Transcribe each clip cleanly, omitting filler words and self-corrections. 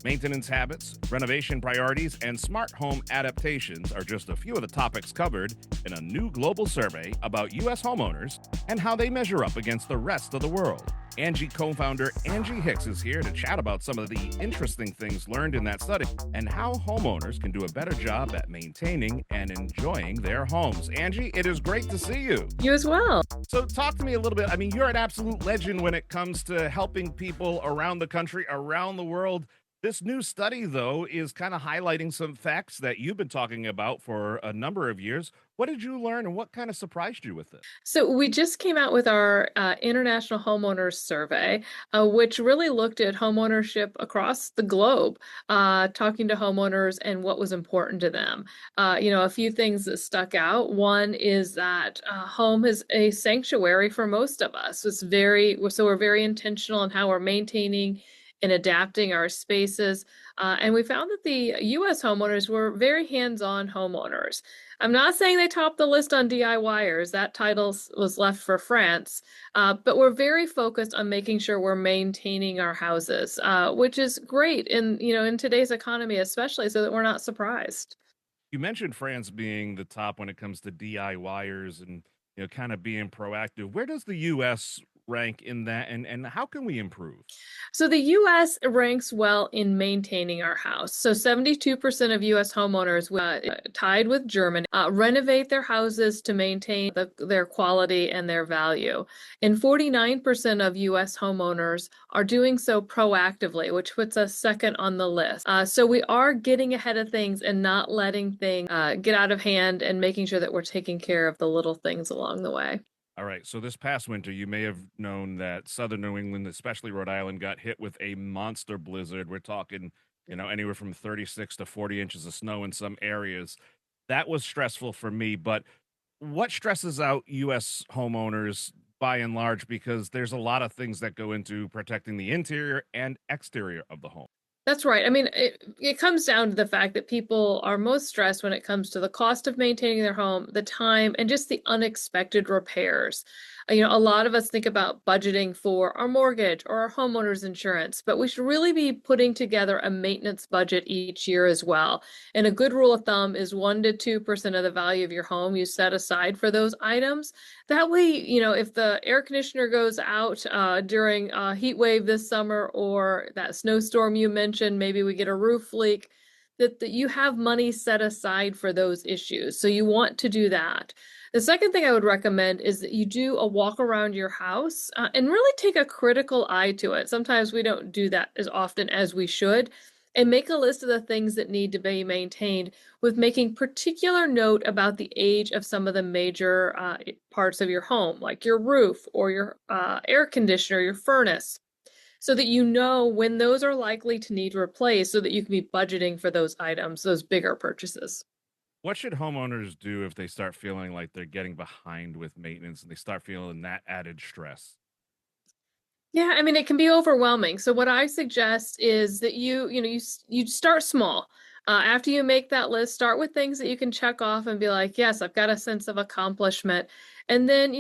Maintenance habits, renovation priorities, and smart home adaptations are just a few of the topics covered in a new global survey about U.S. homeowners and how they measure up against the rest of the world. Angie co founder Angie Hicks is here to chat about some of the interesting things learned in that study and how homeowners can do a better job at maintaining and enjoying their homes. Angie, it is great to see you. You as well. So, talk to me a little bit. I mean, you're an absolute legend when it comes to helping people around the country, around the world. This new study, though, is kind of highlighting some facts that you've been talking about for a number of years. What did you learn and what kind of surprised you with it? So we just came out with our International Homeowners Survey, which really looked at homeownership across the globe, talking to homeowners and what was important to them. A few things that stuck out. One is that home is a sanctuary for most of us. So we're very intentional in how we're maintaining and adapting our spaces. And we found that the US homeowners were very hands-on homeowners. I'm not saying they topped the list on DIYers. That title was left for France. But we're very focused on making sure we're maintaining our houses, which is great in today's economy, especially so that we're not surprised. You mentioned France being the top when it comes to DIYers and kind of being proactive. Where does the US rank in that and how can we improve? So the US ranks well in maintaining our house. So 72% of US homeowners, tied with Germany, renovate their houses to maintain their quality and their value. And 49% of US homeowners are doing so proactively, which puts us second on the list. So we are getting ahead of things and not letting things get out of hand and making sure that we're taking care of the little things along the way. All right. So this past winter, you may have known that southern New England, especially Rhode Island, got hit with a monster blizzard. We're talking, anywhere from 36 to 40 inches of snow in some areas. That was stressful for me. But what stresses out U.S. homeowners by and large? Because there's a lot of things that go into protecting the interior and exterior of the home. That's right. I mean, it comes down to the fact that people are most stressed when it comes to the cost of maintaining their home, the time, and just the unexpected repairs. A lot of us think about budgeting for our mortgage or our homeowner's insurance, but we should really be putting together a maintenance budget each year as well. And a good rule of thumb is 1 to 2% of the value of your home you set aside for those items. That way, if the air conditioner goes out during a heat wave this summer or that snowstorm you mentioned, maybe we get a roof leak, that you have money set aside for those issues. So you want to do that. The second thing I would recommend is that you do a walk around your house and really take a critical eye to it. Sometimes we don't do that as often as we should. And make a list of the things that need to be maintained with making particular note about the age of some of the major parts of your home, like your roof or your air conditioner, your furnace, so that you know when those are likely to need replaced so that you can be budgeting for those items, those bigger purchases. What should homeowners do if they start feeling like they're getting behind with maintenance and they start feeling that added stress? Yeah, I mean, it can be overwhelming. So what I suggest is that you start small. After you make that list, start with things that you can check off and be like, yes, I've got a sense of accomplishment. And then,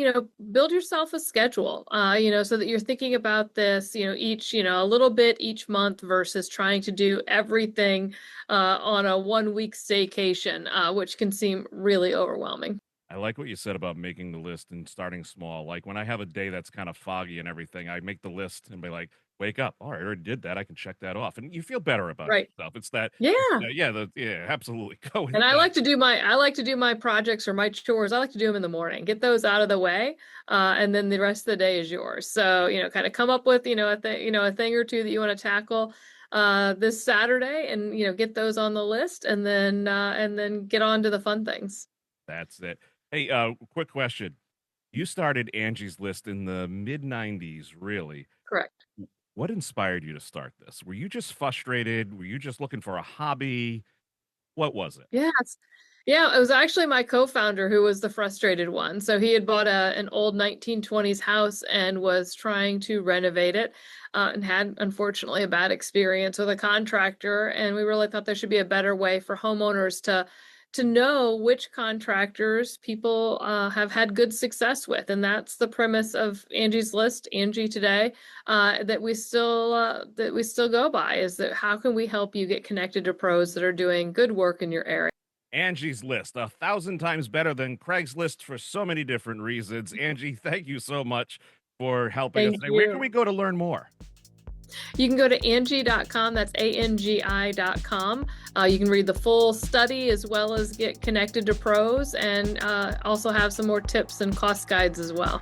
build yourself a schedule, so that you're thinking about this, a little bit each month versus trying to do everything on a 1 week staycation, which can seem really overwhelming. I like what you said about making the list and starting small. Like when I have a day that's kind of foggy and everything, I make the list and be like, wake up. All right, I already did that. I can check that off. And you feel better about Right. yourself. It's that, Yeah. yeah, absolutely. Go with And I that. like to do my projects or my chores. I like to do them in the morning. Get those out of the way, and then the rest of the day is yours. So, kind of come up with, a thing or two that you want to tackle this Saturday, and get those on the list, and then get on to the fun things. That's it. Hey, quick question. You started Angie's List in the mid 90s, really. Correct. What inspired you to start this? Were you just frustrated? Were you just looking for a hobby? What was it? Yes. Yeah, it was actually my co-founder who was the frustrated one. So he had bought an old 1920s house and was trying to renovate it, and had unfortunately a bad experience with a contractor. And we really thought there should be a better way for homeowners to know which contractors people have had good success with. And that's the premise of Angie's List, Angie Today, that we still go by, is that how can we help you get connected to pros that are doing good work in your area? Angie's List, 1,000 times better than Craigslist for so many different reasons. Angie, thank you so much for helping us Thank today. Where can you. we go to learn more? You can go to Angi.com, that's ANGI.com. You can read the full study as well as get connected to pros, and also have some more tips and cost guides as well.